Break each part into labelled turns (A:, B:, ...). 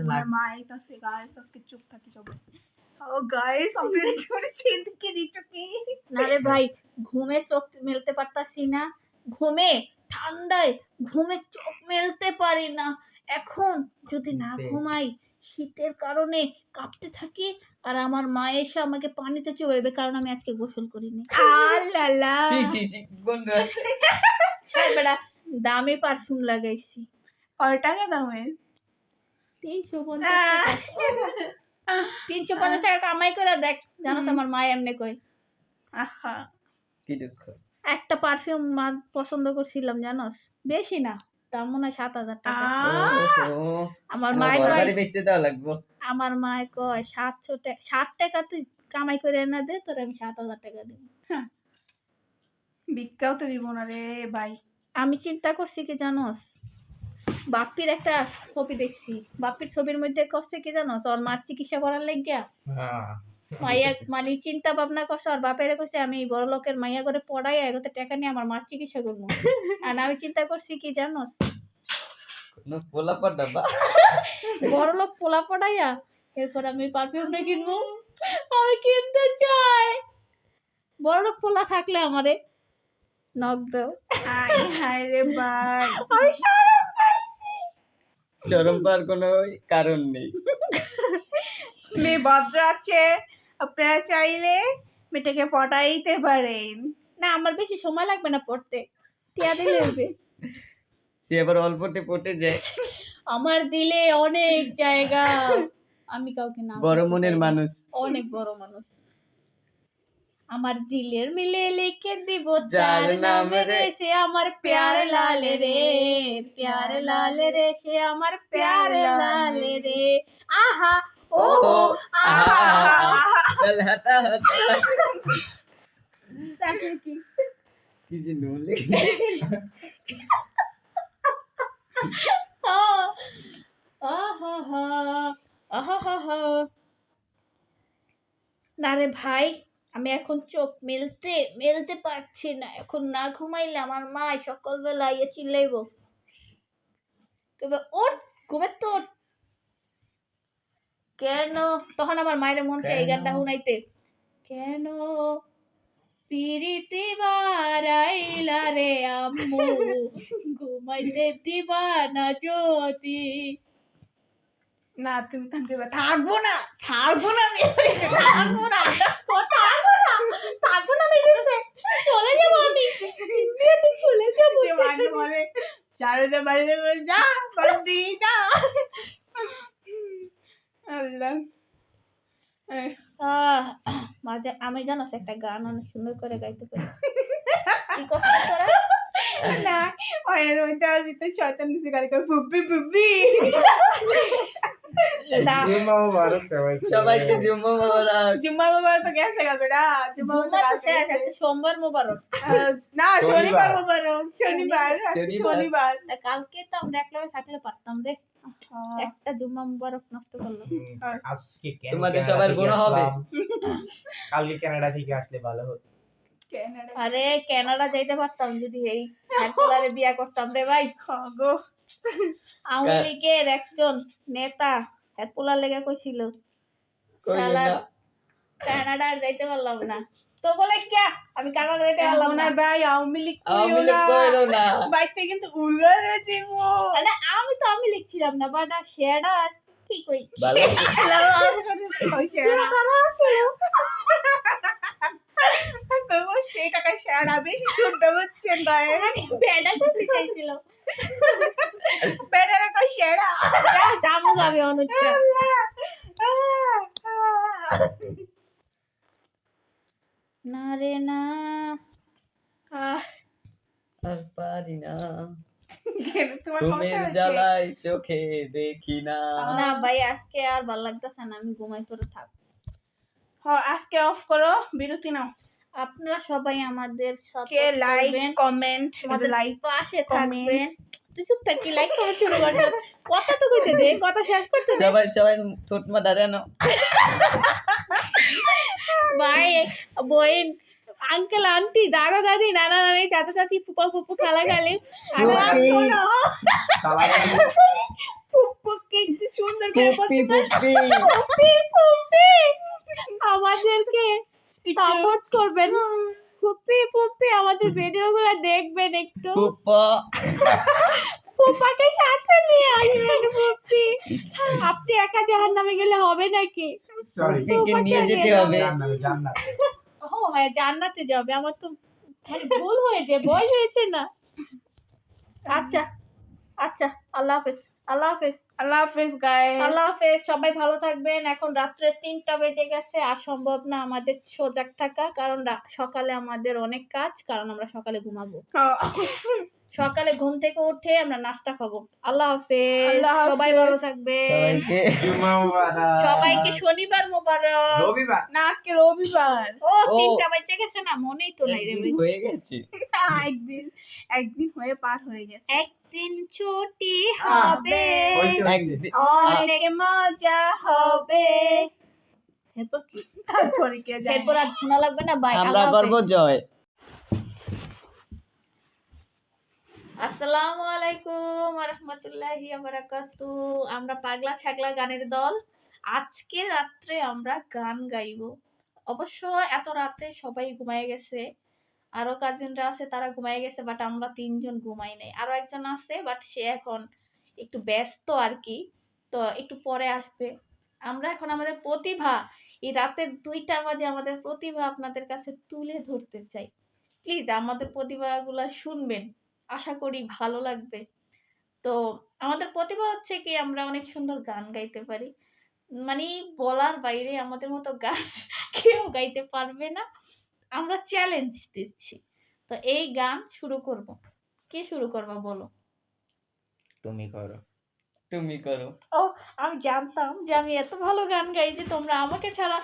A: আমার মা আইতাছে গাইস, আজকে চুপ থাকি সবাই। ও গাইস আপনারা শুনছেন কি দিছো কি?
B: না রে ভাই, ঘুমে চোখ মেলতে পারতাছি না, ঘুমে ঠান্ডায় ঘুমে চোখ মেলতে পারি না। এখন যদি না ঘুমাই শীতের কারণে কাঁপতে থাকি, আর আমার মা এসে আমাকে পানিতে চুবাইবে, কারণ আমি আজকে গোসল করিনি।
A: আল্লাহ
C: জি জি জি গন্ধ আছে।
B: বেটা দামি পারফিউম লাগাইছি,
A: কয় টাকা দামের?
B: 350 টাকা। 350 টাকা কামাই করে দেখ, জানোস আমার মা এমনি কই।
A: আহা
C: কি দুঃখ।
B: একটা পারফিউম মা পছন্দ করছিলাম জানোস, বেশি না, দাম মনে হয় 7,000 টাকা।
C: ওহো
B: আমার
C: আমার
B: মায়ের
C: ঘরবাড়ি বেচতে দেওয়া লাগবে।
B: আমার মায় কয় 60 টাকা তুই কামাই করে এনে দে, তোর আমি 7,000 টাকা দিব।
A: ভিক্ষাও তো দিব না রে ভাই।
B: আমি চিন্তা করছি কি জানোস, বাপ্পির একটা ছবি দেখছি, বাপ্পির ছবির মধ্যে করছে কি জানোস, ওর মার চিকিৎসা করার লাগিয়া মাইয়া মানে চিন্তা ভাবনা করছে, আর বাপেরে কইছে আমি বড় লোকের মাইয়া করে পড়াই এগোতে টাকা নিয়ে আমার মার চিকিৎসা করবো। আর আমি চিন্তা করছি কি জানোস,
C: কোনো পোলা পাডা বা
B: বড় লোক পোলা পড়াইয়া এরপর আমি পারফিউমটা কিনবো। আমি কিনতে চাই, বড় লোক পোলা থাকলে আমারে নক দাও।
A: আয় হায় রে ভাই,
B: আমি শরম পাইছি।
C: শরম পাওয়ার কোনো কারণ নেই।
A: মেয়ে ভদ্র আছে, আপনারা চাইলে মেয়েটাকে পটাইতে পারেন।
B: না আমার বেশি সময় লাগবে না পড়তে, টিয়া দিলে হবে।
C: সে আবার অল্পতে পটে যায়।
B: আমার দিলে অনেক জায়গা, আমি কাউকে না
C: বড় মনের মানুষ।
B: অনেক বড় মানুষ। আমার দিলের মিলে লিখে দিব
C: যার
B: যার
C: নাম
B: নাম রে, সে আমার প্যারে লাল রে, প্যারে লাল রে, সে আমার প্যারে লাল রে। আহা ও আহা।
C: চল হাতা হাতা।
B: তারপরে কি?
C: কি যে নলে।
B: না রে ভাই, আমি এখন চোখ মেলতে পারছি না, এখন না ঘুমাইলে আমার মা সকালবেলা ইয়ে চিল্লাইব, তবে ওঠ ঘুমের তো ওঠ। কেন তখন আমার মায়ের মন চাই এই গানটা শুনাইতে, কেন পিরিতি বারাইলা রে আম্মু, ঘুমাইতে দিবা না যদি।
A: না তুমি থাকবে, থাকবো না, থাকবো না, থাকবো না,
B: থাকবো না মেরেছে, চলে যাবো আমি, বিয়েতে চলে যাবো।
A: যে মানে বলে চারুদে বাড়িতে বলে যা বাড়ি যা। আল্লাহ
B: মাঝে আমি জানো একটা গান অনেক সুন্দর করে গাইতে পারি। কি কষ্ট তোরা?
A: না ওর মধ্যে আর দিতে শয়তান মিশে গালি করে বুব্বি বুব্বি।
C: সবাইকে জুম্মা মোবারক।
A: জুম্মা বাবা তো গেছে গা বেটা, জুম্মা
B: জুম্মা তো শেষ, আজকে সোমবার মোবারক।
A: না শনিবার মোবারক, শনিবার আজকে শনিবার।
B: তা কালকে তো আমরা একলাগে থাকলে পারতাম রে, একটা জুম্মা মোবারক নষ্ট করলো।
D: আজকে
C: তোমাদের সবার গুণ হবে।
D: কালকে কানাডা থেকে আসলে ভালো হতো।
B: আরে কানাডা যাইতে পারতাম যদি এই হেডপোলারে বিয়া করতাম রে ভাই।
A: গো
B: আওয়ামী লীগের একজন নেতা হেডপোলার লেগে কইছিল কানাডা যাইতে পারলাম না, তো বলে কে আমি কানাডা যাইতে পারলাম না।
A: ভাই আওয়ামী লীগ
C: কইরো না।
A: বাইতে কিন্তু উড়ে গেছে গো।
B: মানে আমি তো আমি লিখছিলাম না, বাট শেয়ারটা কি কই
C: ভালো
A: সেই টাকা শেয়ার বেশি শুনতে হচ্ছে না,
B: বেডা করতে চাইছিল,
A: বেটারে কই শেয়ার
B: যাবো যাবে অনুষ্কা। না রে না
C: আর পারি না,
A: তোমার
C: ঘুমের জ্বালায় চোখে দেখি না।
B: না ভাই আজকে আর ভালো লাগতেছে না, আমি ঘুমাই, তোরে থাক।
A: আজকে অফ করো, বিরতি নাও।
B: আপনারা সবাই আমাদের
A: সাথে লাইক কমেন্ট লাইক
B: পাশে থাকবেন। তুই চুপ থাকি, লাইক কমেন্ট শুরু কর, কথা তো কইতে দে, কথা শেষ করতে দে।
C: সবাই ঠোঁটমা দাঁড়ানো।
B: ভাই বোন আঙ্কেল আন্টি দাদা দাদি নানা নানি চাচা চাচি ফুপা ফুপু খালা খালি
D: খালা
A: ফুপু ফুপিকে একটু সুন্দর করে
C: ফুপি
A: বলতে পারো?
C: ফুপি
B: ফুপি আমাদেরকে সাপোর্ট করবেন, ফুপি আমাদের ভিডিওগুলো দেখবেন একটু,
C: ফুপা
B: ফুপাকে সাথে নিয়ে আসবেন ফুপি। আপনি একা জাহান্নামে গেলে হবে নাকি?
D: সরি
C: ফুপিকে নিয়ে যেতে হবে।
D: জান্নাত
B: ও হ্যাঁ জান্নাতে যাবে, আমার তো খালি ভুল হয়ে যায়, বয়স হয়েছে না। আচ্ছা আচ্ছা, আল্লাহ হাফেজ, আল্লাহ হাফেজ,
A: আল্লাহ হাফেজ গাইস।
B: আল্লাহ হাফেজ, সবাই ভালো থাকবেন। এখন রাত্রে 3টা বেজে গেছে, আর সম্ভব না আমাদের সজাগ থাকা, কারণ সকালে আমাদের অনেক কাজ, কারণ আমরা সকালে ঘুমাবো। সকালে ঘুম থেকে উঠে আমরা নাস্তা খাবো। আল্লাহ হাফেজ,
A: আল্লাহ হাফেজ।
B: সবাই ভালো থাকবে,
C: সবাইকে
D: জুমা মুবারক।
B: সবাইকে শনিবার মোবারক।
D: রবিবার।
A: না আজকে রবিবার।
B: ও
C: ও।
B: 3টা বেজে গেছে না, মনেই তো নাই রে
C: একদিন
B: ভাই।
C: হয়ে গেছে।
A: একদিন হয়ে পার হয়ে গেছে।
B: একদিন ছুটি হবে,
D: হয়েছে, হয়েছে।
C: একদিন
A: অনেক মজা হবে।
B: এরপর কি?
A: তারপরে কে জানে?
B: এরপর আর শোনা লাগবে না। বাই,
C: আমরা
B: আল্লাহ
C: করবো
B: হাফেজ।
C: জয়।
B: আসসালামু আলাইকুম ওয়া রাহমাতুল্লাহি ওয়া বারাকাতুহু। আমরা পাগলা ছাগলা গানের দল। আজকে রাত্রে আমরা গান গাইবো। অবশ্য এত রাতে সবাই ঘুমায় গেছে, আরো কাজিনরা আছে তারা ঘুমায় গেছে, বাট আমরা 3জন ঘুমাই নাই। আরো একজন আছে, বাট সে এখন একটু ব্যস্ত আর কি, তো একটু পরে আসবে। আমরা এখন আমাদের প্রতিভা, এই রাতের 2টা বাজে আমাদের প্রতিভা আপনাদের কাছে তুলে ধরতে চাই। প্লিজ আমাদের প্রতিভাগুলো শুনবেন, আশা করি ভালো লাগবে। তো আমাদের প্রতিভা হচ্ছে কি, আমরা অনেক সুন্দর গান গাইতে পারি, মানে বলার বাইরে আমাদের মতো গান কেউ গাইতে পারবে না। আমরা চ্যালেঞ্জ দিচ্ছি। তো এই গান শুরু করব। কে শুরু করবা বলো?
D: তুমি করো।
C: তুমি করো।
B: ও, আমি জানতাম যে আমি এত ভালো গান গাই যে তোমরা আমাকে ছাড়া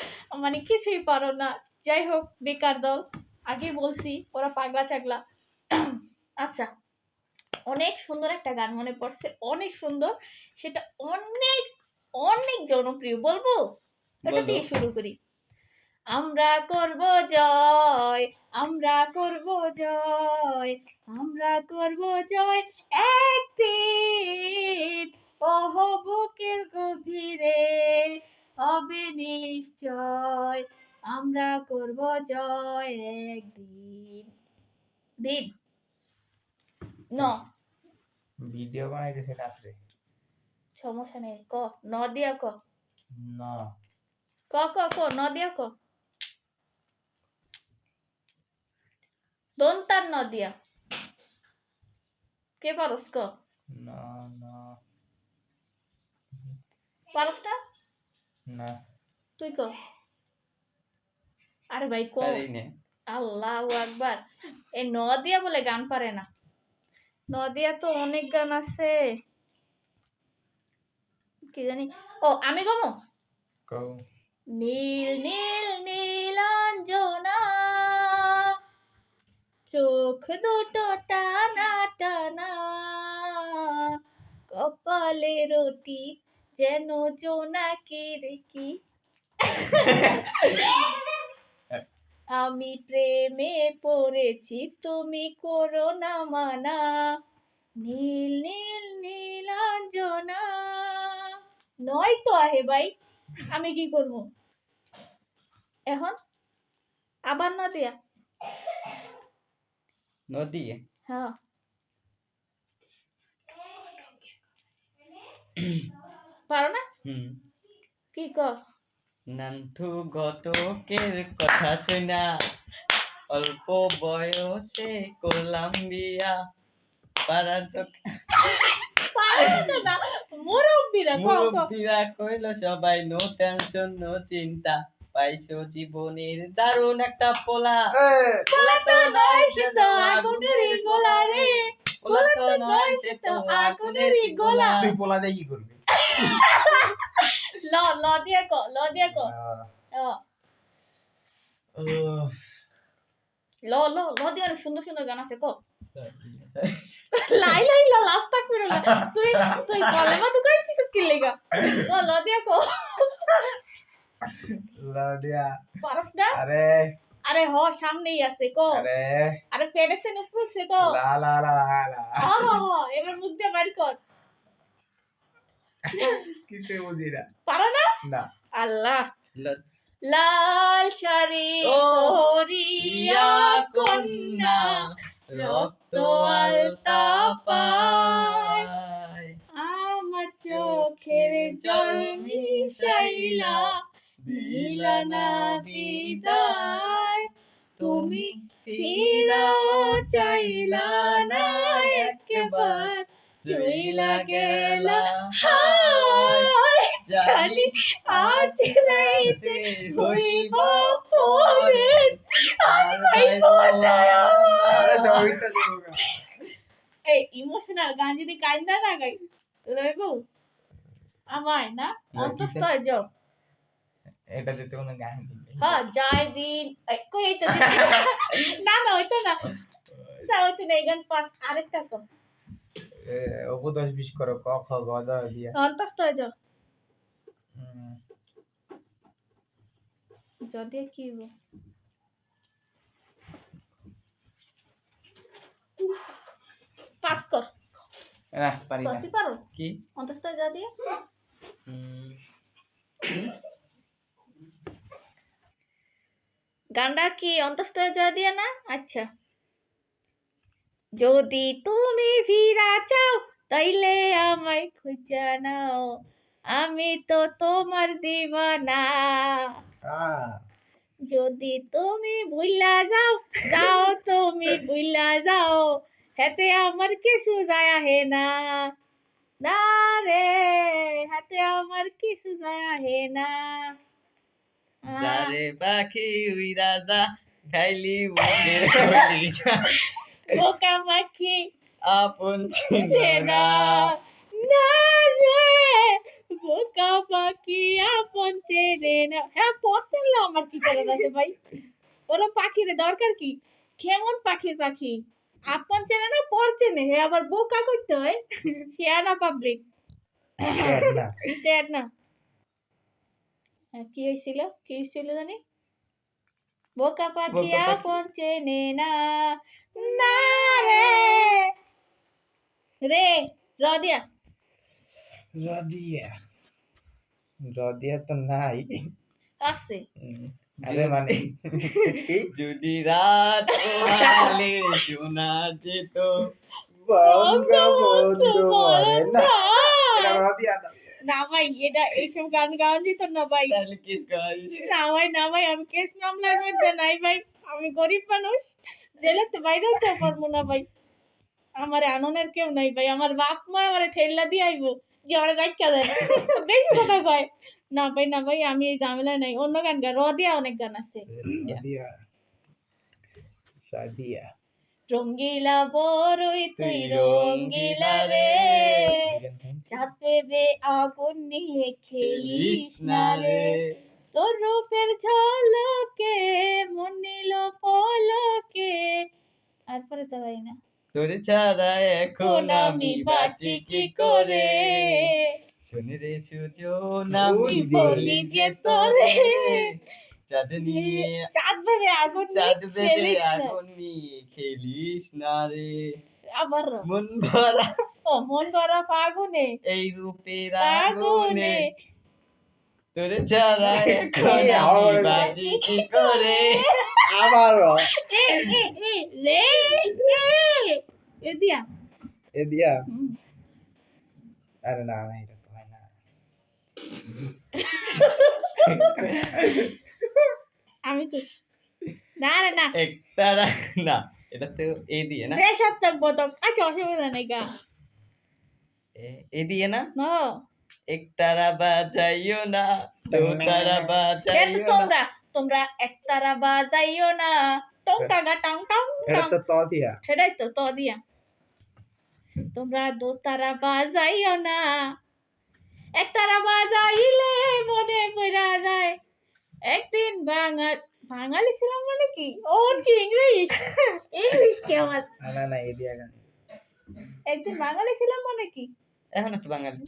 B: মানে কিছুই পারো না। যাই হোক, বেকার দল, আগেই বলছি ওরা পাগলা ছাগলা। আচ্ছা, অনেক সুন্দর একটা গান মনে পড়ছে, অনেক সুন্দর, সেটা অনেক অনেক জনপ্রিয়। বলবো? ওটা
C: বলো।
B: দিয়ে শুরু করি। আমরা করব জয়, আমরা করব জয়, আমরা করব জয় একদিন, ওহ বুকের গভীরে হবে নিশ্চয়, আমরা করব জয় একদিন। দিন ন,
D: ভিডিও বানাইতেছে রাত্রে।
B: সমস্যা নেই, ক ন দিয়া ক,
D: না।
B: ক ক ক ন দিয়া ক, দন্তার ন দিয়া, কে পারস ক,
D: না না
B: পারস না?
D: না।
B: তুই ক। আরে ভাই ক।
C: পারি না।
B: আল্লাহু আকবার। এই ন দিয়া বলে গান পারে না? ন দিয়া তো অনেক গান আছে, কি জানি। ও, আমি গাবো।
D: কও।
B: নীল নীল নীলাঞ্জনা, চোখ দুটো টানা টানা, কপালের রুটি যেন জোনাকির কি, আমি প্রেমে পড়েছি তুমি করো না মানা, নীল নীল নীলাঞ্জনা। নয় তো আহে ভাই, আমি কি করব এখন? আবার না দিয়া?
C: নদী।
B: হ্যাঁ, পারো না? কি কর?
C: নান্টু ঘটকের কথা শোনা, অল্প বয়সে করলাম বিয়া, পাড়ার তো
B: পারো না, মুরব্বিরা ক ক।
C: মুরব্বীরা কইল সবাই নো টেনশন নো চিন্তা, পাইছো জীবনের দারুণ একটা পোলা, পোলা তো নয় সে তো আগুনেরই গোলা রে, পোলা তো নয় সে তো আগুনেরই গোলা।
D: তুই পোলা দিয়ে কি করবি?
B: ল ল দিয়া ক, ল দিয়া ক। ল ল ল দিয়া অনেক সুন্দর সুন্দর গান আছে, ক। লাই লাই লা লাস্তা করে লা, তুই তুই কলেমা তো কইছিস কি লেগা? ল দিয়া ক।
D: লাদিয়া।
B: পারস না?
D: আরে
B: আরে হ, সামনেই আছে, ক।
D: আরে
B: আরে পেটের থেকে উপর উঠছে, ক।
D: লা লা লা লা।
B: হ হ হ, এবার মুখ দিয়ে বাইর কর।
D: কিছু বুঝি না।
B: পারো না?
D: না।
B: আল্লাহ।
C: ল-
B: লাল শাড়ি
C: ও
B: পরিয়া কন্যা
C: রক্ত আলতা পায়
B: আমার চোখের জল মিশাইলা দিলা না বিদায়, তুমি ফিরাও চাইলা না একবার, চইলা গেলা হায়, জানি আজ রাইতে হইব পরে আর পাইব না।
D: আরে ছবিটা দেবো গা।
B: এই ইমোশনাল গান যদি কান্দা না গাই রইবো আমায় না অন্তস্থ যাও।
D: এটা যেতে কোনো গান নেই।
B: হ্যাঁ জয় দিন এই, কই এই তো না না ওইতো না যাও তো এই গান পাস আরেকটা তো
D: অপু 10-20 করো ক খ গ দ দিয়া।
B: অন্তস্থ যাও
D: হুম।
B: যদি কি হবো পাস কর
D: না পারি না।
B: করতে পারো
C: কি
B: অন্তস্থ যা দিয়ে গানটা কি অন্তস্থ যা দিয়ে না? আচ্ছা, যদি তুমি ফিরা চাও তাইলে আমায় খুঁজা নাও, আমি তো তোমার দিবানা। যদি তুমি ভুইলা যাও যাও তুমি ভুইলা যাও, হেতে আমার কিছু যায় আহে না, না রে হাতে আমার কিছু যায় আহে না।
C: যারে পাখি উইরা যা খাইলি মুখের বলি যা
B: বোকা পাখি
C: আপন চিনে
B: রে
C: না
B: না, না রে বোকা পাখি আপন চেনে না। হ্যাঁ পড়ছেন না আমার কি করার আছে ভাই, ওরা পাখির দরকার কি, কেমন পাখির পাখি আপন চেনে না পর চেনে, হে আবার বোকা করতে হয় শেয়ানা পাবলিক
D: না
B: দেখ না। কি হয়েছিল কি হয়েছিল জানি, বোকা পাখি
C: বোকা পাখি।
B: আপন চেনে না, না রে রে রদিয়া
D: রদিয়া। রদিয়া তো নাই।
B: আছে
D: আরে মানে
C: যদি রাত পোহালে শোনা যেত
D: বঙ্গবন্ধু মরে না। এটা
B: না
D: রদিয়া না।
B: না ভাই এটা এইসব গান গাওয়া যেত না ভাই,
C: তাহলে কিস করা
B: না ভাই আমি কেস মামলার মধ্যে নাই ভাই, আমি গরিব মানুষ, জেলে তো বাইরেও তো পারবো না ভাই, আমার আননের কেউ নাই ভাই, আমার বাপ মা আমার ঠেল্লা দিয়ে আইবো যে ওরা রাখা দেয় বেশি কথা কয়। না ভাই আমি এই ঝামেলা নাই, অন্য গান গা রদিয়া অনেক গান আছে।
D: রদিয়া। সাদিয়া।
B: রঙ্গিলা বড়ই তুই রঙ্গিলা রে, চাঁদ পেবে আগুন নিয়ে খেলিস না রে, তোর রূপের ঝলকে মন নিল পলকে, তারপরে তো ভাই না
C: তোর ছাড়া এখন আমি বাঁচি কি করে, শুনে রে সুজন আমি বলি যে তোরে, চাঁদ নিয়ে
B: চাঁদ পেবে আগুন
C: চাঁদ
B: নিয়ে
C: বেঁধে
B: খেলিস না।
C: আগুন নিয়ে খেলিস না রে,
B: আবার
C: মন ভরা
B: ও মন ভরা ফাগুনে
C: এই রূপের
B: আগুনে,
C: আগুনে, তোর ছাড়া এখন আমি বাঁচি কি করে।
D: আবারও
B: এ রে এ দিয়া
D: এদিয়া। আরে না না এটা তো হয় না।
B: আমি তো না রে না
C: একটা না এটা তো এ দিয়ে না,
B: রে সপ্তক বোতক আচ্ছা অসুবিধা নেই গা
C: এ দিয়ে না,
B: না
C: একতারা বাজাইও না দোতারা
B: এটা
C: বাজাইও না,
B: তোমরা তোমরা একতারা বাজাইও না টং টাঙ্গা টং টং
D: এটা
B: টং,
D: তো ত দিয়া।
B: সেটাই তো দিয়া, তোমরা দোতারা বাজাইও না, একতারা বাজাইলে মনে পড়া যায় একদিন বাঙালি ছিলাম মানে কি, ওর কি ইংলিশ কি আমার,
D: না না এদিয়া গান।
B: একদিন বাঙালি ছিলাম মানে কি,
C: এখন একটু বাঙালি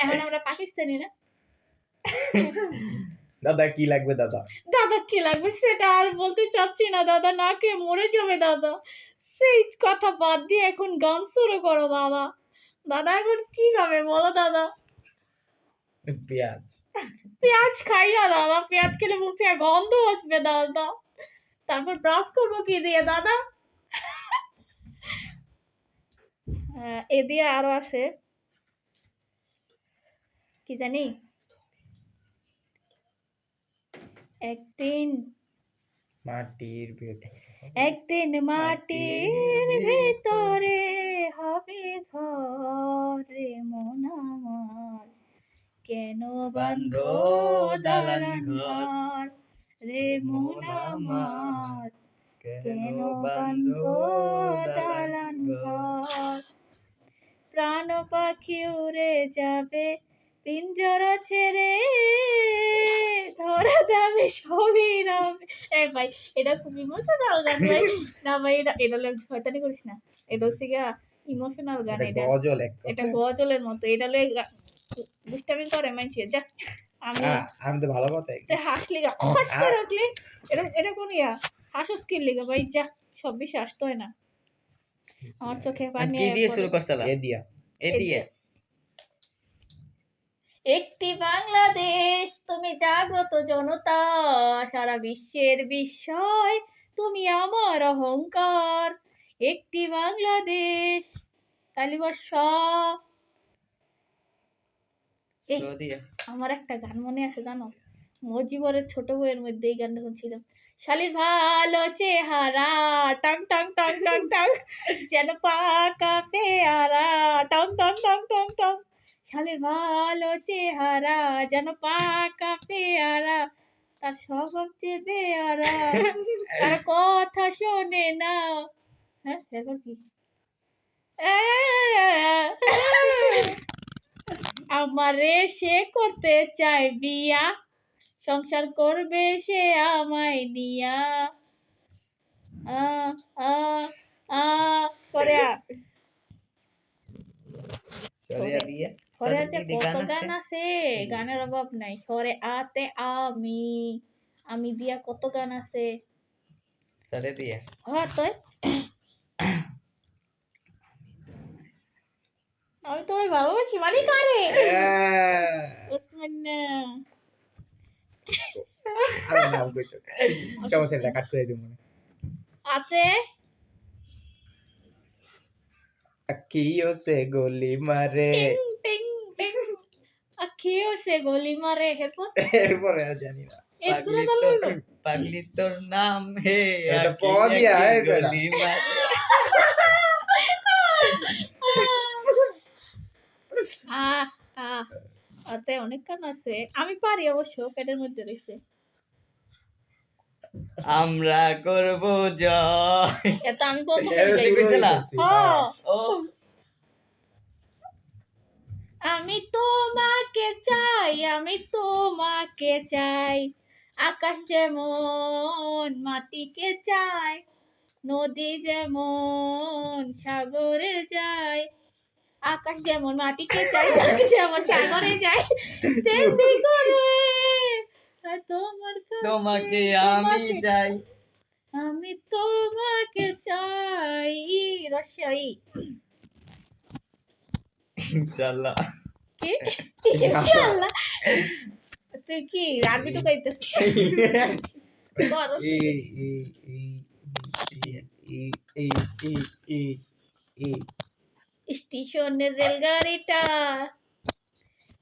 B: এখন আমরা পাকিস্তানি না।
D: দাদা কি লাগবে দাদা?
B: দাদা কি লাগবে সেটা আর বলতে চাচ্ছি না দাদা, না কে মরে যাবে দাদা, সেই কথা বাদ দিয়ে এখন গান শুরু করো বাবা, দাদা এখন কি খাবে বলো দাদা?
D: পেঁয়াজ।
B: পেঁয়াজ খাই না দাদা, পেঁয়াজ খেলে মুখ থেকে গন্ধ আসবে দাদা। তারপর ব্রাশ করবো কি দিয়ে দাদা? এ দিয়ে আরো আছে কি জানি, একদিন
D: মাটির ভেতর
B: একদিন মাটির ভেতরে হবে ঘর রে মন আমার, কেন বাঁধো দালান ঘর রে মন আমার, কেন বাঁধো দালান ঘর। প্রাণ পাখি উড়ে যাবে পিঞ্জর ছেড়ে, ধরা যাবে সবই রবে। এ ভাই এটা খুব ইমোশনাল গান ভাই। না ভাই এটা এটা শয়তানি করিস না, এটা হচ্ছে গিয়া ইমোশনাল গান। এটা
D: গজল
B: এটা গজলের মতো, এটা দুষ্টামি করে মানুষের। যা আমি
D: আমি তো ভালো কথাই
B: হাসলি গা খস করে উঠলি। এটা এটা কোন ইয়া হাসস কি লিগা ভাই? যা সব বেশি আসতে হয় না, আমার চোখে পানি
C: কি দিয়ে
B: পড়ে।
C: শুরু করছিলা?
D: এ দিয়া
C: এ দিয়ে।
B: একটি বাংলাদেশ তুমি জাগ্রত জনতা, সারা বিশ্বের বিস্ময় তুমি আমার অহংকার। একটি বাংলাদেশ তালিবর্ষ। এই
C: তো দিয়ে।
B: আমার একটা গান মনে আছে জানো, মজিবরের ছোট বইয়ের মধ্যে এই গানটা শুনছিলাম। শালির ভালো চেহারা tongue tongue tongue tongue tongue, যেন পাকা পেয়ারা টং টং টং টং টং। শালির ভালো চেহারা যেন পাকা পেয়ারা, তার স্বভাব যে বেয়ারা, তার কথা শোনে না। হ্যাঁ এরপর কি? আমারে সে করতে চায় বিয়া, সংসার করবে সে আমায় নিয়া। আ আ আ করে
C: সরিয়া দিয়ে।
B: সরে
C: সরিয়া
B: আতে
C: দিয়ে
B: কত
C: গান
B: গান
C: আছে।
B: আছে, গানের অভাব নাই। সরে আতে আমি, আমি দিয়া কত গান আছে।
C: সরিয়া দিয়ে।
B: হ্যাঁ তো আমি তোমায় ভালোবাসি মানে কারে? ওসমান না।
D: আর নাম কইছো সমস্যা নাই কাট করে দিমু
B: আছে
D: अखियों से गोली मारे
B: টিং টিং টিং, আখিও সে গলি মারে। এরপর
D: এরপরে আর জানি না
B: এগুলো
C: পাগলি
B: ভালো
C: তোর
B: হইলো।
C: পাগলি তোর নাম হে
D: এটা
C: আঁখি
D: পাওয়া দিয়া,
C: আঁখি
D: এই কয়টা?
C: গলি মারে।
B: আহ আহ ওতে অনেক গান আছে, আমি পারি অবশ্য, পেটের মধ্যে রয়েছে।
C: আমরা করব জয়।
B: এটা আমি প্রথমে
D: এটা
B: গাইছি।
C: বুঝলা?
B: হ্যাঁ।
C: ও
B: আমি তোমাকে চাই, আমি তোমাকে চাই, আকাশ যেমন মাটিকে চাই, নদী যেমন সাগরে যায়, আকাশ যেমন মাটিকে চাই, নদী যেমন সাগরে যায়, তেমনি করে তোমার কাছে
C: তোমাকে আমি চাই।
B: আমি তোমাকে চাই। রসাই
C: ইনশাআল্লাহ।
B: কি ইনশাআল্লাহ। তুই কি আরবি তো কইতেছিস? বড়
D: ই ই ই ই ই ই ই
B: স্টেশনের রেলগাড়িটা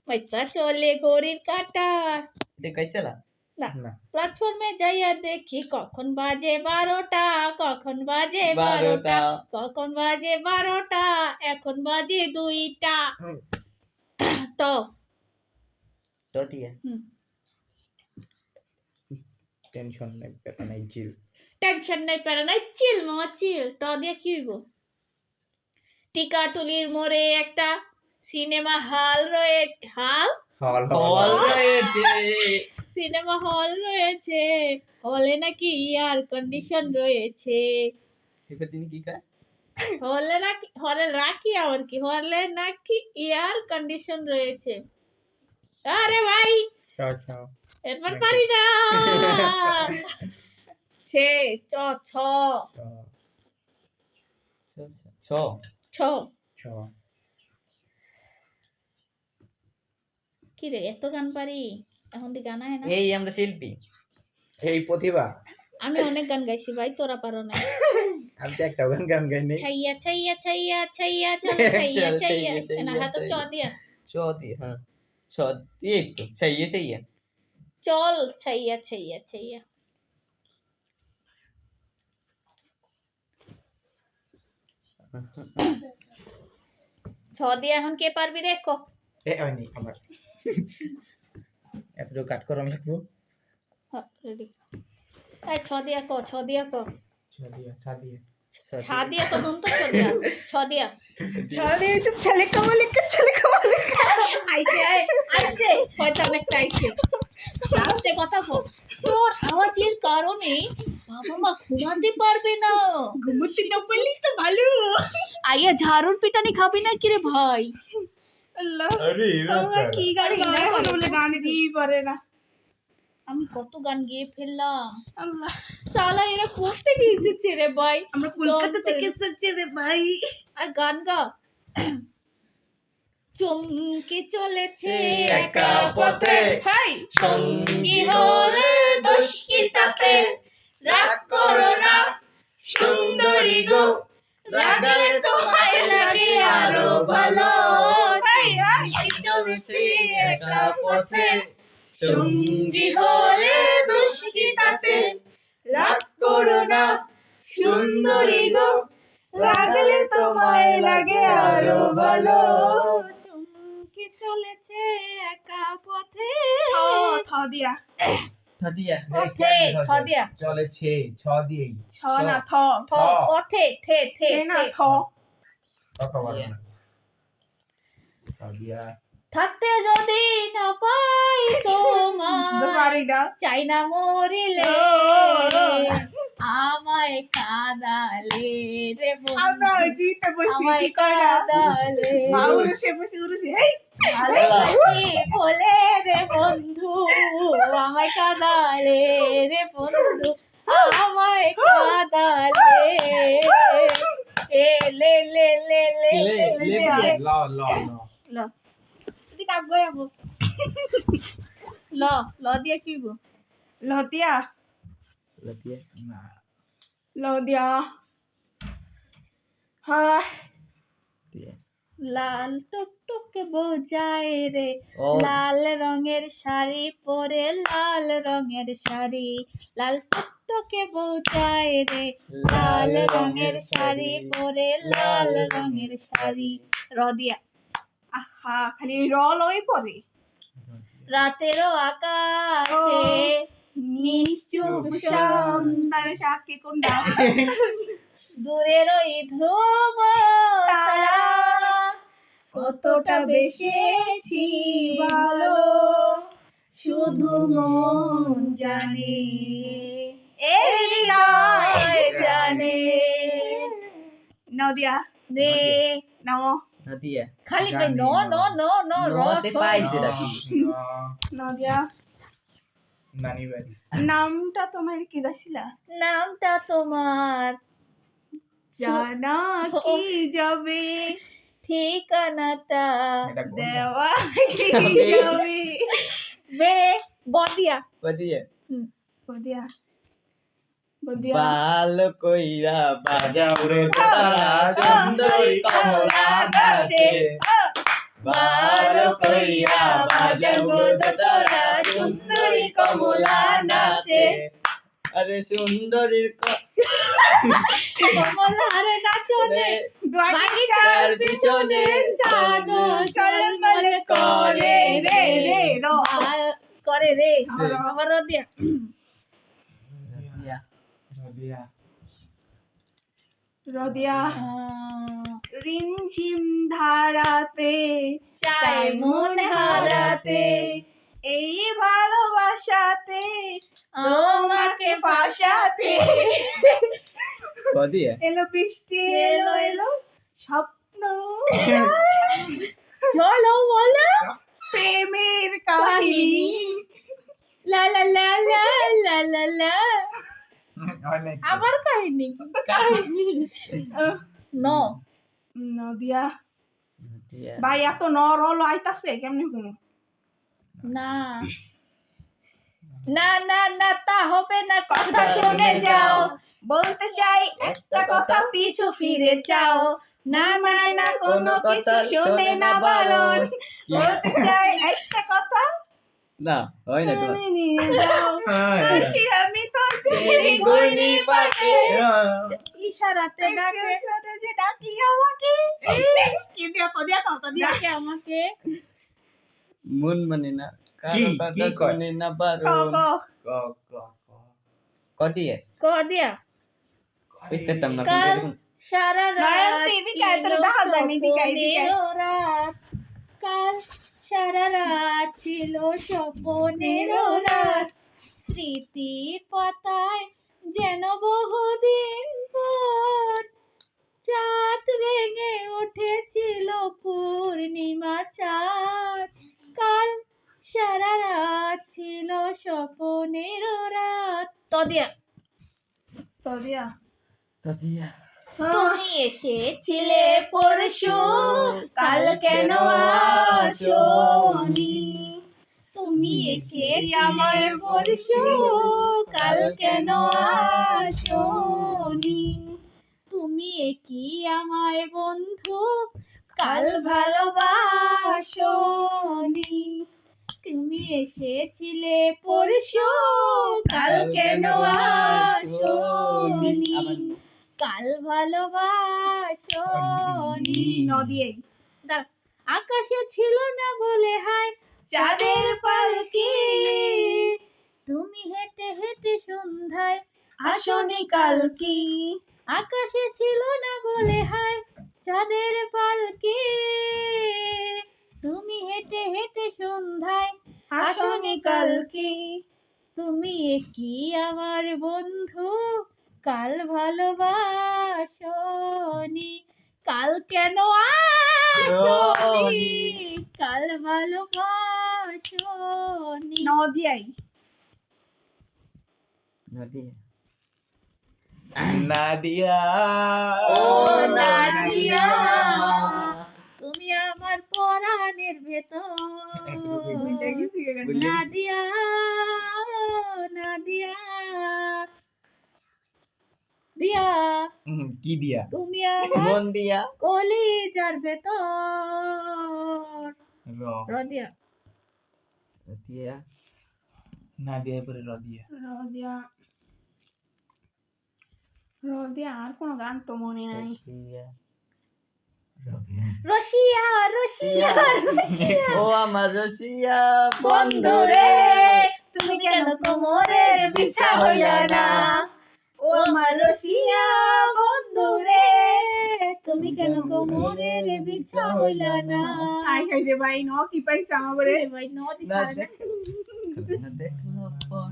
B: মাইপা চলে ঘড়ির কাঁটা।
C: এটা কইছলা?
B: না,
D: না
B: প্ল্যাটফর্মে যাইয়া দেখি কখন বাজে 12টা, কখন বাজে 12টা,
C: 12টা।
B: কখন বাজে 12টা, এখন বাজে 2টা। ট
C: তো দিয়ে।
D: টেনশন নাই ব্যাপার নাই জিল
B: টেনশন নাই প্যারা নাই, চিল মামা চিল। ট দিয়ে কি হইব? টিকাটুলির মোড়ে একটা সিনেমা হল রয়েছে।
D: হল
C: হল রয়েছে।
B: সিনেমা হল রয়েছে, হলে নাকি এয়ার কন্ডিশন রয়েছে।
C: এবার তিনি কি কয়?
B: হলে রাখি আবার কি, হলে নাকি এয়ার কন্ডিশন রয়েছে। আরে ভাই
D: চাও
B: এরপর পারি না। ছে চ ছ
C: ছ
B: ছ
D: ছ
B: কি রে এত গান পারি, এখন দি গান আয় না।
C: এই আমরা শিল্পী।
D: এই প্রতিভা।
B: আমি অনেক গান গাইছি ভাই, তোরা পারো না।
D: আমি তো একটা গান গাই নাই।
B: ছাইয়া ছাইয়া ছাইয়া ছাইয়া চলো ছাইয়া
C: চল,
B: ছাইয়া,
C: ছাইয়া,
B: না হাত চ
C: ছাইয়া।
B: দিয়া,
C: চ দিয়ে, হ্যাঁ চ দিয়ে একটু চাইয়ে চাইয়ে।
B: চল ছাইয়া ছাইয়া ছাইয়া। ছ দিয়ে এখন কে পারবি রে ক।
D: হয়নি আমার। এতটুকু কাট করান লাগবো।
B: রেডি, এই ছ দিয়া ক, ছ দিয়া ক,
D: সাদিয়া সাদিয়া।
B: ছা দিয়া তো দন্ত ছ দিয়া, ছ দিয়া।
A: চলে ছেলে কমলিকা ছেলে কমলিকা
B: আইছে আইছে শয়তান একটা আইছে। আস্তে কথা বল, তোর আওয়াজের কারণে বাবা মা ঘুমাতে পারবে না।
A: ঘুমোতে না বললি তো ভালো।
B: আইয়া ঝাড়ুর পিটানি খাবি না কিরে ভাই।
A: আল্লাহ
D: আরে
A: তোমরা কি গান গাও, কথা বলে গান দিই পারে না।
B: আমি কত গান গেয়ে ফেললাম,
A: আল্লাহ
B: সালা এরা করতে গিয়েছে রে ভাই।
A: আমরা কলকাতা থেকে এসেছি রে ভাই।
B: আর গান গা। চমকে চলেছে
C: একা পথে
A: হাই
B: সঙ্গী হলে দোষ কি তাতে, রাগ করো না সুন্দরী গো, রাগলে তোমায় লাগে আরো ভালো।
A: হাই হাই
C: চলেছি একা পথে,
B: সঙ্গী হলে দোষ কি তাতে,
A: রাগ করো না সুন্দরী গো, লাগলে তোমায় লাগে আরো ভালো।
B: চমকে চলেছে একা পথে,
A: থ দিয়া
C: থাদিয়া
B: পথে ছ দিয়া,
D: চলেছে ছ দিয়েই।
A: ছ না থ
B: থ পথে থে থে
A: থে না
B: থে।
A: থ।
D: কথা বলো না। সাদিয়া।
B: থাকতে যদি না পাই তোমার,
A: পারি না
B: চাই না মরিলে
A: ও।
B: আমায় কাঁদালে রে বন্ধু,
A: আমরা জিতে বসি
B: আমায়
A: কি করা
B: কাঁদালে
A: উরুষে বসে উরুষে এই
B: ভালোবাসি বলে রে বন্ধু, আমায় কাঁদালে রে বন্ধু, আমায় কাঁদালে। এ লে লে লে লে
C: লে,
B: লে
C: লে,
B: লে।
D: ল ল ল।
B: ল তুই কাক গয়াবো, ল ল দিয়ে কি গো,
A: লতিয়া
D: লতিয়া না।
A: লদিয়া হ্যাঁ
D: দিয়ে।
B: লাল টুকটুকে বোঝায় রে,
C: ও।
B: লাল রঙের শাড়ি পরে, লাল রঙের শাড়ি, লাল টুকটুকে বোঝায় রে, লাল রঙের শাড়ি পরে, লাল রঙের শাড়ি। রদিয়া
A: আহা খালি র লই পরে
B: রাতেরও আকাশে
A: নিশ্চুপ সন্তান সাক্ষী কোনটা
B: দূরের ওই ধ্রুব তারা,
A: কতটা বেশি ভালো
B: শুধু মন জানে,
A: এই হৃদয়
B: জানে
A: নদিয়া
B: রে।
A: নাও
C: থাদিয়া
B: খালি ভাই ন ন ন ন র
C: নতে পাইছে নাকি?
A: নদিয়া
D: নানি বাড়ি।
A: নামটা তোমার কি দাসিলা
B: নামটা তোমার,
A: জানা কি যাবে
B: ঠিকানাটা
D: এটা কোন গান?
A: দেওয়া কি যাবে
B: বে বদিয়া।
C: বদিয়া
A: বদিয়া বদিয়া
C: বাল কইরা বাজাও রে
D: তারা
C: সুন্দরী কমলা নাচে, বাল কইরা বাজাও রে তারা সুন্দরী কমলা নাচে। আরে সুন্দরীর
B: কমলার নাচনে
A: বাগিচার পিছনে চাদর ঝলমল করে রে রে র
B: করে রে
A: র।
B: আবার রদিয়া।
D: নদিয়া।
A: রদিয়া রিমঝিম ধারাতে চাই মন হারাতে এই ভালোবাসাতে তোমাকে ফাঁসাতে
C: বদিয়া
A: এলো বৃষ্টি এলো এলো স্বপ্ন
B: চলো বলো
A: প্রেমের কাহিনী
B: লা লা লা লা লা লা লা।
D: অনেক।
B: আবার কাহিনী ন
A: নদিয়া
C: বদিয়া
A: ভাই এত ন র ল আইতাছে কেমনে কোনো
B: না না না না তা হবে না, কথা শুনে যাও।
A: বলতে চাই একটা কথা, পিছু ফিরে চাও। না মানে না কোনো কিছু, শোনে না বারণ। বলতে চাই একটা কথা,
C: না হয় না তোমার।
A: মেনে নিয়ে যাও। বলছি আমি তোর
C: তেরি ঘূর্ণি পাকে।
B: ইশারাতে ডাকে,
A: যে ডাকি আমাকে। কি দিয়া কদিয়া কদিয়া
B: ডাকে আমাকে।
C: মন মানে না কারো
D: কি
C: কথা
D: কয়?
C: শুনে না বারণ।
D: ক ক ক
C: কদিয়ে
B: ক দিয়া
C: পেতাম না
B: কাল
C: কিন্তু
B: সারা
A: নয়ন,
B: রাত
A: তুই এদিকে আয়, তোরে দেখা যায় না, এদিকে আয়, এদিকে আয়।
B: স্বপ্নেরও রাত। কাল সারা রাত ছিল স্বপ্নেরও রাত। স্মৃতির পাতায় যেন বহুদিন পর চাঁদ ভেঙে উঠেছিল পূর্ণিমা চাঁদ। কাল সারা রাত ছিল স্বপ্নেরও রাত। তদিয়া
A: কদিয়া
C: কদিয়া
B: তুমি এসেছিলে পরশু,
A: কাল কেন আসোনি?
B: তুমি এসেছিলে আমার পরশু, কাল কেন আসোনি? তুমি কি আমায় বন্ধু কাল ভালোবাসোনি? তুমি এসেছিলে পরশু, কাল কেন আসোনি? কাল ভালোবাসোনি।
A: নদিয়াই
B: দাঁড়া, আকাশে ছিল না বলে হায়
A: চাঁদের পালকি,
B: তুমি হেঁটে হেঁটে সন্ধ্যায়
A: আসনি কাল কি?
B: আকাশে ছিল না বলে হায় চাঁদের পালকি, তুমি হেঁটে হেঁটে সন্ধ্যায়
A: আসনি কাল কি?
B: তুমি কি আমার বন্ধু কাল ভালোবাসোনি? কাল কেন আসোনি? কাল ভালোবাসোনি।
A: নদিয়াই
C: নদিয়া
D: নাদিয়া
B: ও নাদিয়া, তুমি আমার পরাণের ভেতর।
A: ভুলে গেছি গে গানটা।
B: নাদিয়া নাদিয়া দিয়া,
D: কি দিয়া?
B: তুমি আমার
C: মন দিয়া
B: কলিজার ভেতর।
D: র
B: রদিয়া
C: নদিয়া
D: নাদিয়া পরে র দিয়া।
A: রদিয়া রদিয়া আর কোনো গান তো মনে নাই।
C: নদিয়া
B: রসিয়া রসিয়া রসিয়া
C: ও আমার রসিয়া
B: বন্ধু রে, তুমি কেন কোমরের বিছা হইলা না?
A: ও আমার রসিয়া বন্ধু রে,
B: তুমি কেন কোমরের বিছা হইলা না?
A: হাই হাই রে ভাই, ন কি পাইছে আমারে?
B: এ ভাই নদী
C: না
B: ছাড়ে না।
C: দেখ না দেখলো ফোন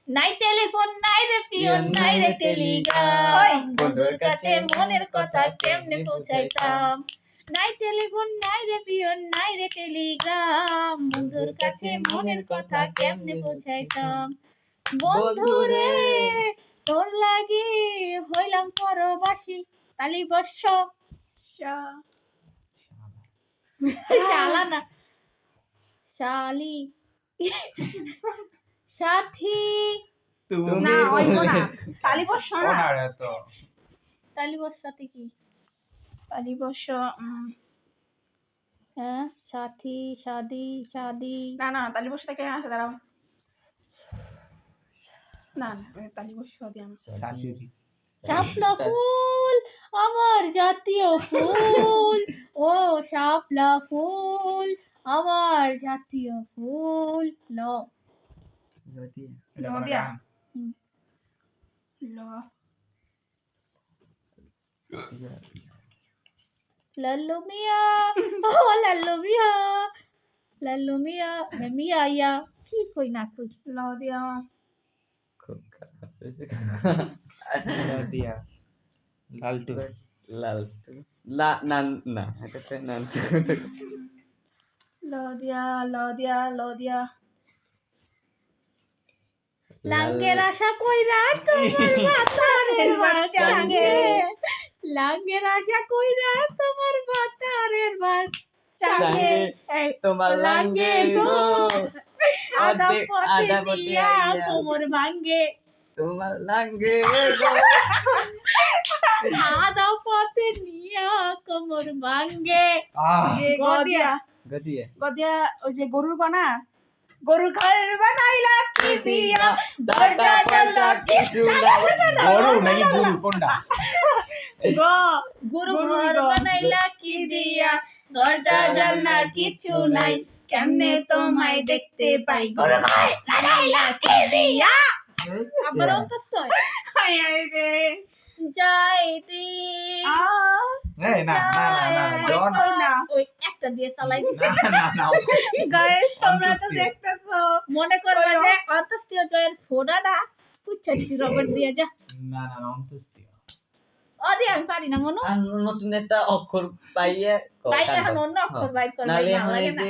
B: নাই টেলিফোন নাই রে পিয়ন নাই রে টেলিগ্রাম, বন্ধুর কাছে মনের কথা কেমনে পৌঁছাইতাম? নাই টেলিফোন নাই রে পিয়ন নাই রে টেলিগ্রাম, বন্ধুর কাছে মনের কথা কেমনে পৌঁছাইতাম? বন্ধু রে, তোর লাগি হইলাম পরবাসী, তালি বর্ষ শালা না শালি সাথী।
D: তুমি
A: না হইব না, তালি বর্ষ না,
D: ওনারে তো
B: তালি বর্ষাতে কি?
A: তালি বর্ষ
B: হ্যাঁ, সাথী শাদি শাদি।
A: না না, তালি বর্ষ থেকে আসে, দাঁড়াও। না না, তালি বর্ষ দিয়ে আমি
D: শাশুড়ি।
B: শাপলা ফুল আমার জাতীয় ফুল, ও শাপলা ফুল আমার জাতীয় ফুল। ল
C: নদিয়া
D: এটা কোনো
A: নদিয়া।
D: গান?
A: ল
B: লাল্লু মিয়া, ও লাল্লু মিয়া, লাল্লু মিয়া মিয়া ইয়া কি কই না কই।
A: ল দিয়া
C: খুব খারাপ হয়েছে
D: নাদিয়া লালটু।
C: লাল লা না না এটা তো না
A: ল দিয়া ল দিয়া ল দিয়া
B: লাঙ্গের আশা কইরা তোমার বাতারের বাচ্চাঙ্গে, লাঙ্গের আশা কইরা তোমার বাতারের
A: চাঙ্গে
C: তোমার লাঙ্গে গো
B: আধা
C: অর্ধেক আধা
B: পথে
C: পথে
B: নিয়া
C: আইয়া
B: কোমর ভাঙ্গে
C: তোমার লাঙ্গে গো
B: আধা পথে নিয়া কোমর ভাঙ্গে
A: যে গদিয়া
C: গদিয়ে
A: গদিয়া ওই যে গরুর গনা গরুর ঘর বানাইলা কি দিয়া
C: টাকা পয়সা কিছু নাই
D: গরু নাকি গুরু কোনটা?
B: গুরু
A: গরুর
B: ঘর
A: ঘর
B: বানাইলা কি দিয়া দরজা জানলা কিছু নাই
A: কেমনে তোমায় দেখতে পাই গরুর ঘর বানাইলা কি দিয়া
B: আবার অন্তস্থ
A: হায় হায় রে
B: যাইতি
D: এই না না না না জন
A: ওই না
B: ওই একটা দিয়ে চালাই দিছে
D: না না না
A: গাইস তোমরা তো
D: অন্ত্যেষ্টি।
A: দেখতেছো
B: মনে করবে যে অন্তস্থীয় জয়ের ফোড়াটা পুচ্ছা দিছি রবার দিয়ে যা
D: না না অন্ত্যেষ্টি।
B: অদি আমি পারি না মনো
C: আর নতুন একটা অক্ষর পাইয়ে
B: তাই এখন অন্য অক্ষর বাইর করবে
C: নালে
B: না
C: এখন
B: লাগে
C: এই
B: না
C: যে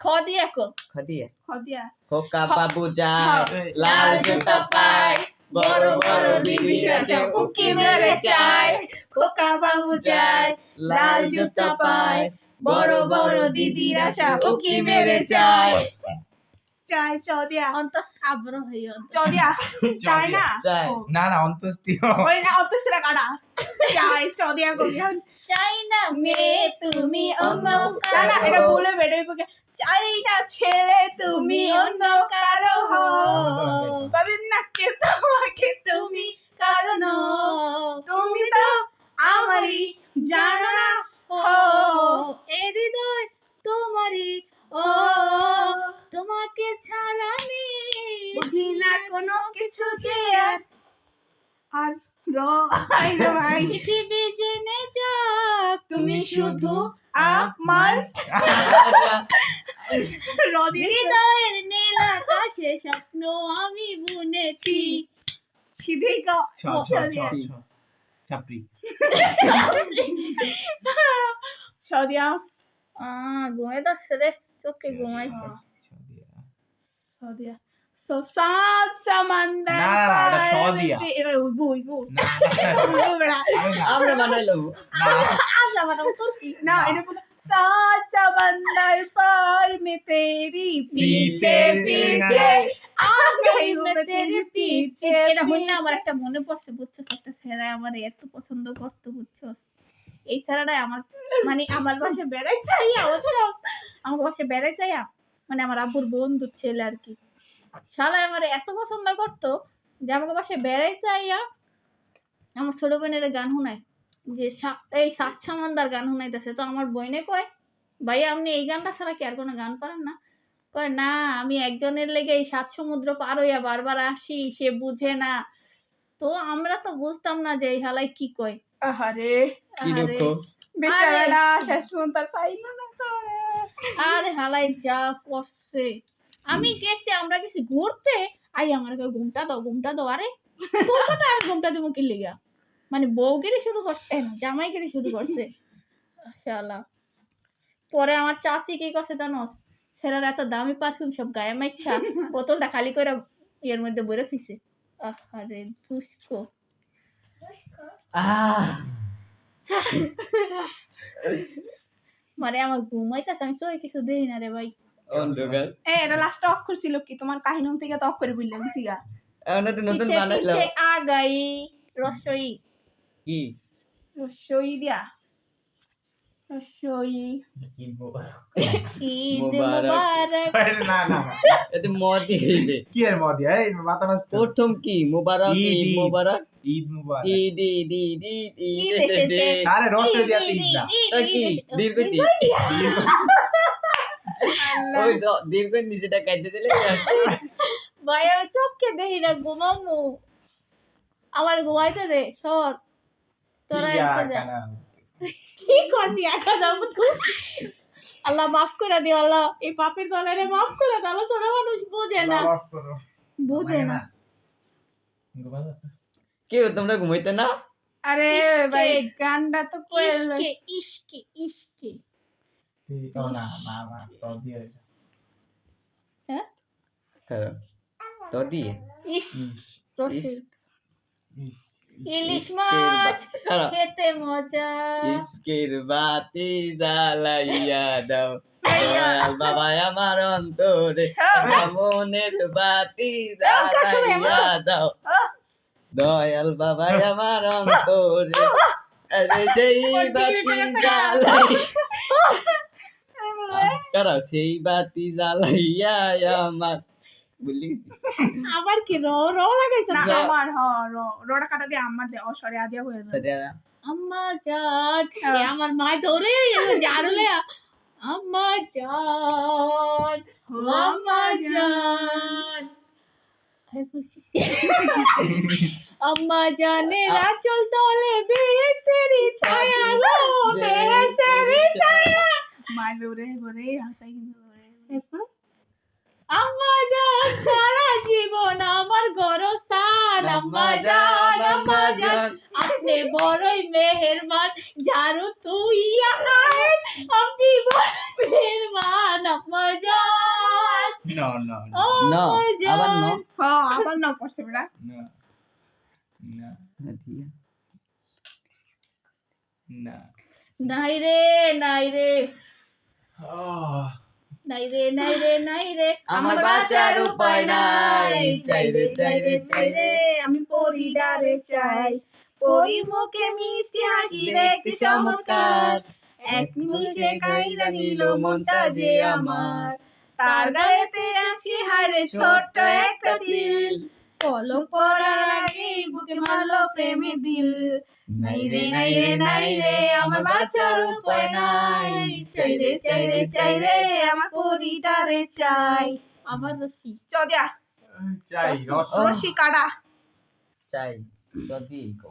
B: খ দিয়ে কো
C: খদিয়ে
A: গদিয়া
C: খোকা বাবু যায়
A: হ্যাঁ।
C: লাল জুতা পায় বড় বড় দিদিরা সব
A: উকি মেরে চায় খোকা বাবু যায় লাল জুতা পায় বড় বড় দিদিরা সব উকি মেরে চায় চায় চদিয়া
B: অন্তস্থ আব্রো হইও
A: চদিয়া চায় না
C: চায়।
A: ও,
D: না না অন্ত্যেষ্টি।
A: ওই না অতসরা কাটা চায় চদিয়া কবি
B: চাই না
A: মেয়ে তুমি অন্য না না এটা বলে বেড়ে বকে চাই না ছেলে তুমি অন্য কারো হও পাবেন না কে তোমাকে তুমি কারণ তুমি তো আমারই জানো না
B: ও এ হৃদয় তোমারই ও তোমাকে ছাড়া নেই
A: বুঝি না কোনো কিছু যে আর ভাই রে ভাই
B: পৃথিবী জেনে যাক
A: তুমি শুধু আমার রদি
B: হৃদয়ের নীল আকাশে স্বপ্ন আমি বুনেছি
A: ছিদিকা
D: ছ ছ ছ ছাপরি।
A: ছদিয়া
B: ঘুমাই যাচ্ছে রে চোখে ঘুমাইছে
A: ছদিয়া সাত সমন্দর
D: না, না, এটা ছ দিয়া।
A: এটা বুই বুই
D: না
A: বুই বেড়া
C: আমরা বানাইলাম
D: না
B: আজ আমার তোর কি
A: ना इन्हें बोला सात समंदर पार में तेरी पीछे पीछे आ गई हूँ मैं तेरे पीछे
B: এটা হইলে আমার একটা মনে পড়ছে বুঝছো একটা ছেলে আমার এত পছন্দ করতো বুঝছো এই ছেলেটাই আমার মানে আমার বাসায় বেড়াই যাইয়া আমার বাসায় বেড়াই যাইয়া মানে আমার আব্বুর বন্ধু ছেলে আর কি শালা আমার এত পছন্দ করতো যে আমাকে বাসায় বেড়াই যাইয়া আমার ছোট বোনের গান শোনায় যে এই সাত সামান্দার গান শোনাইতেছে তো আমার বইনে কয় ভাইয়া আপনি এই গানটা ছাড়া কি আর কোনো গান পারেন না কয় না আমি একজনের লেগে এই সাত সমুদ্র পার হইয়া বারবার আসি সে বুঝে না তো আমরা তো বুঝতাম না যে এই হালাই কি কয়
A: अरे
C: কি
B: আরে
C: দুঃখ
A: बेचारा शशवंत पाई ना तो
B: আরে হালাই যা করছে আমি গেছি আমরা গেছি ঘুরতে আই আমার কয় ঘুমটা দাও আরে তোর কথা আমি ঘুমটা দেবো কি লিগা মানে বউগিরি শুরু করছে না জামাইগিরি শুরু করছে শালা পরে আমার চাচি কি করছে জানো ছেলের এত দামি পারফিউম সব গায়ে মাইখা বোতলটা খালি করে এর মধ্যে বইরে থিছে আরে দুষ্ক মানে আমার ঘুমাইতেছে আমি চোখে কিছু দেই না রে ভাই
C: অন্ধকার
A: ए এটা লাস্ট অক্ষর ছিল কি তোমার কাহিনী থেকে তো অক্ষরে বললাম গিয়া
C: এখন তো নতুন
B: পিছে
C: বানাইলাম
B: পিছে আগাই রসই
C: কি
A: রসই দিয়া রসই
B: ঈদ
C: মোবারক।
B: মোবারক
D: না না
C: এতে মদি হইলে
D: কি এর মধ্যে এই মাথা নষ্ট।
C: প্রথম কি মোবারক
D: ঈদ,
C: ঈদ
D: ঈদ।
C: মোবারক
D: ঈদ মুবারক।
C: ঈদ ঈদ ঈদ ঈদ ঈদ
B: ঈদ
C: এসেছে
B: এসেছে।
D: আরে রসে দিয়া ঈদ না।
C: তা কি দীর্ঘতি ওই দীর্ঘ নিজেটা কাটতে দিলে
B: ভাই আমি চোখকে দেখি না ঘুমামু আমার ঘুমাইতে দে সর তোরা
D: ইয়া
B: একটু যা।
D: কানা।
B: কি করবি একা যাবো তুই আল্লাহ মাফ করে দিও আল্লাহ এই পাপের দলের মাফ করে দাও আল্লাহ, ছোট মানুষ বোঝে না
D: মাফ করো।
B: বোঝে না
D: ঘুমা যা।
C: কি তোমরা ঘুমাইতে না
A: আরে
B: ইশকে।
A: ভাই গানটা তো কইল
B: ইশকে ইশকে ইশকে
D: ও না না না তো দিয়ে
B: হ্যাঁ
C: তো দিয়ে
B: ইশ
D: ইস
B: রসে
D: ইস
B: ইলিশ
C: ইস্কের
B: মাছ
C: খারাপ।
B: খেতে মজা।
C: ইস্কের বাতি জ্বালাইয়া দাও দয়াল বাবা আমার অন্তরে মনের বাতি জ্বালাইয়া দাও দয়াল বাবা আমার অন্তরে আরে সেই বাতি জ্বালাই কারা সেই বাতি জ্বালাইয়া আমার বলি
B: আবার কি র র লাগাইছ
A: না
B: না?
A: আমার রোড়া কাটা দিয়ে আমার দে ও সরি আদিয়া হয়ে যাবে
C: সেটা
B: আম্মা জান এ আমার মা ধরে জারুলে আম্মা জান ও আম্মা জান আম্মা জানে আঁচল তলে বেহেশতেরি ছায়া গো বেহেশতেরি ছায়া।
A: মাই বেউরে বরে হাসাই কিন্তু
B: এরপর আম্মা জান সারা জীবন আমার গরস্থান আম্মা জান আপনি বড়ই মেহেরবান ঝাড়ু তুই আপনি বড় মেহেরবান আম্মা জান
D: No, no,
C: ন
B: আম্মা
C: আবার ন
B: জান।
A: হ্যাঁ আবার না করছে বেটা
D: no, no, no.
B: নাই রে নাই রে
D: Oh,
B: নাই রে নাই রে নাই রে
C: আমার বাঁচার উপায় নাই চাই রে চাই রে চাই রে
A: আমি পরি ডারে চাই পরি মুখে মিষ্টি হাসি দেখতে চমৎকার এক নিমিষে কাইরা নিল মনটা যে আমার তার গায়েতে আছে হারে ছোট্ট একটা দিল পলক পড়ার আগে বুকে মারলো প্রেমের দিল নাই রে নাই রে নাই রে আমার বাঁচার উপায় নাই চাই রে চাই রে চাই রে আমার পরিটারে চাই
B: আবার রসি
A: চদিয়া
D: chai, rossi.
A: রশি কাটা
C: চাই যদি কো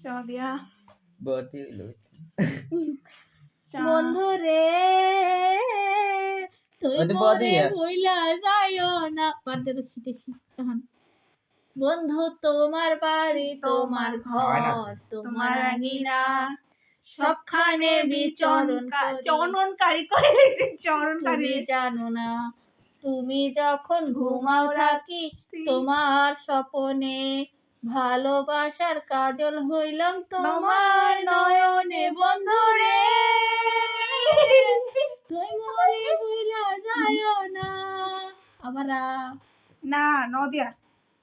A: চদিয়া
C: বটি লই
B: বন্ধু রে তুই
C: ওদের
B: মরে
C: বদিয়া।
B: ভুইলা যাইও না বাদে রসি দেখি তখন বন্ধু তোমার বাড়ি তোমার ঘর
A: তোমার
B: তোমার
A: আঙিনা সবখানে চরণকারী কই লিখছি চরণকারী
B: তুমি জানো না তুমি যখন ঘুমাও থাকি তোমার স্বপনে ভালোবাসার কাজল হইলাম তোমার নয়নে বন্ধু রে তুই মরে ভুইলা যাইও না আবার
A: না নদিয়া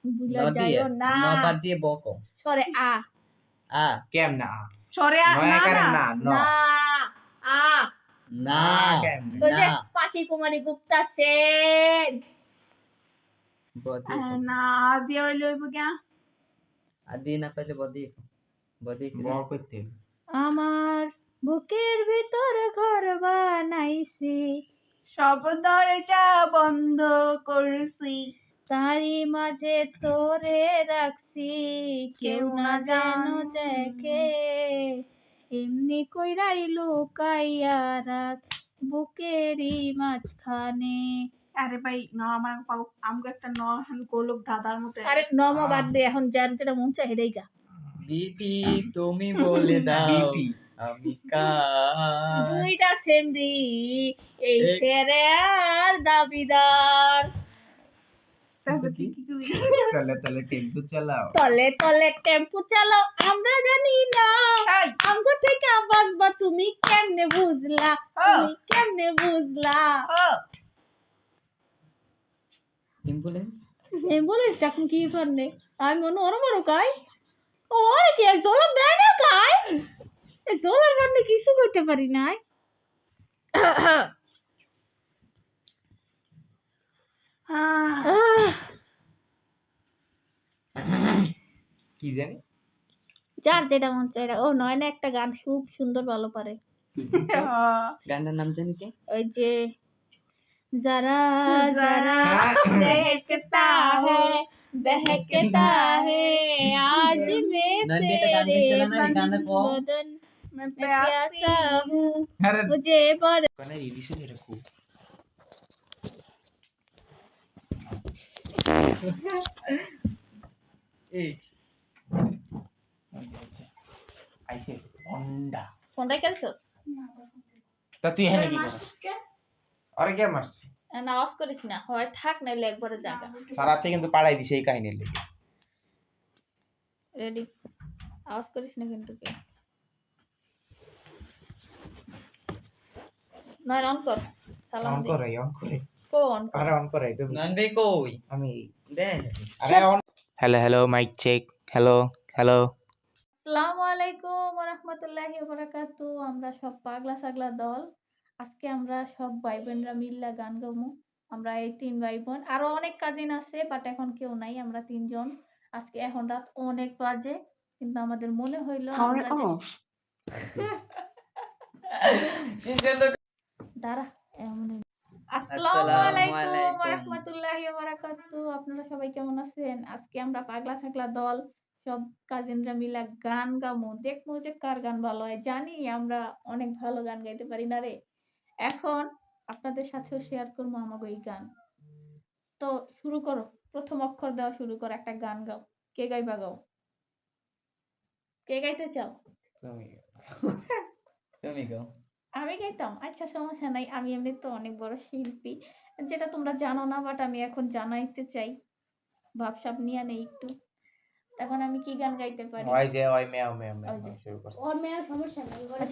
B: ভুইলা
C: নদী
B: যাইও না
C: নবার দিয়ে বকো
B: সরে আ
C: আ
D: Kem na.
A: সরে
D: No,
A: না
D: I
A: না
D: na. No.
B: না আ
C: না
D: Kem.
B: ওই যে
C: না
B: পাখি কুমারী গুপ্তা সেন
C: বদি
A: না দিয়া হইলো হইব কিয়া
C: আদি না পেলে বদি বদি
D: More করতে।
B: আমার বুকের ভিতর ঘর বানাইছি
A: সব দরজা বন্ধ করছি
B: তারই মাঝে তোরে রাখছি কেউ না যেন দেখে এমনি কইরাই লুকাইয়া রাখ বুকেরই মাঝখানে।
A: আরে ভাই ন আমার আমগো একটা ন গোলক দাদার মতো
B: আরে নম বাদ দে এখন যার যেটা মন চাই হেরেই যা।
C: দিদি তুমি বলে দাও
D: DP.
C: আমি কার
B: দুইটা সেম দি এই
C: এক-
B: ছেড়ে আর দাবিদার
A: তারপর তুই কি করবি
D: তাহলে টেম্পু চালাও।
B: তলে তলে টেম্পু চালাও আমরা জানি না
A: এই,
B: আমগো থেকে আবার বা তুমি কেমনে বুঝলা তুমি কেমনে বুঝলা
A: ও
C: অ্যাম্বুলেন্স
B: অ্যাম্বুলেন্স এখন কি করনে আমি মনে ওর মারো কাই ওর কি জল দেয় না কাই জলের কারণে কিছু করতে পারি নাই
D: কি জানি?
B: যার যেটা মন চাই ও নয় না একটা গান খুব সুন্দর ভালো পারে
C: গানটার নাম জানি কি
B: ওই যে যারা যারা
A: দেখতা
B: बहकता है आज मैं
C: नन बेटा गान
B: तेरे
C: कैसे लाना है? गाना को
B: बदन
A: मैं
B: में प्यासा हूँ
D: আরে
B: मुझे बड़
D: ওখানে রিলিজ হয়ে খুব। এই আইছে অন্ডা।
B: কোনটা খেলছো
D: তা তুই এখানে কি করছিস? আরে কে মারছিস?
B: না আওয়াজ করিস না, হয় থাক নাইলে একবারে জায়গা।
D: সারাতে কিন্তু পাড়াই দিছে এই কাহিনীর লেগে।
B: রেডি, আওয়াজ করিস না কিন্তু কে। নয় অন কর, সালাম
D: অন
B: দে।
D: করে অন করে
B: কোন
D: আরে অন করে তুমি
C: নয়ন ভাই কই
D: আমি
C: দেন
D: আরে on hello hello mic check hello hello
B: আসসালামু আলাইকুম ওয়া রাহমাতুল্লাহি ওয়া বারাকাতু। আমরা সব পাগলা ছাগলা দল, আজকে আমরা সব ভাই বোনরা মিল্লা গান গামু। আমরা এই 3 ভাই বোন, আরো অনেক কাজিন আছে বাট এখন কেউ নাই, আমরা 3 জন। আজকে এখন রাত অনেক বাজে, কিন্তু আমাদের মনে হইলো আমরা যে দাঁড়া এমন আসসালামু আলাইকুম ওয়া রাহমাতুল্লাহি ওয়া বারাকাতু। আপনারা সবাই কেমন আছেন? আজকে আমরা পাগলা ছাগলা দল সব কাজিনরা মিলা গান গামু, দেখবো যে কার গান ভালো হয়। জানি আমরা অনেক ভালো গান গাইতে পারি না রে। এখন আপনাদের সাথেও শেয়ার করবো আমাকে এই গান। তো শুরু করো, প্রথম অক্ষর দেওয়া শুরু করো, একটা গান গাও। কে গাইবা গাও, কে গাইতে চাও?
C: তুমি গাও
B: আমি গাইতাম, আচ্ছা সমস্যা নাই। আমি এমনি তো অনেক বড় শিল্পী, যেটা তোমরা জানো না বাট আমি এখন জানাইতে চাই। ভাবসাব নিয়ে নেই একটু। এখন আমি কি গান গাইতে পারি?
D: ওই যে ওই মেও মেও মেও
B: ওই যে।
D: শুরু করছে
B: আচ্ছা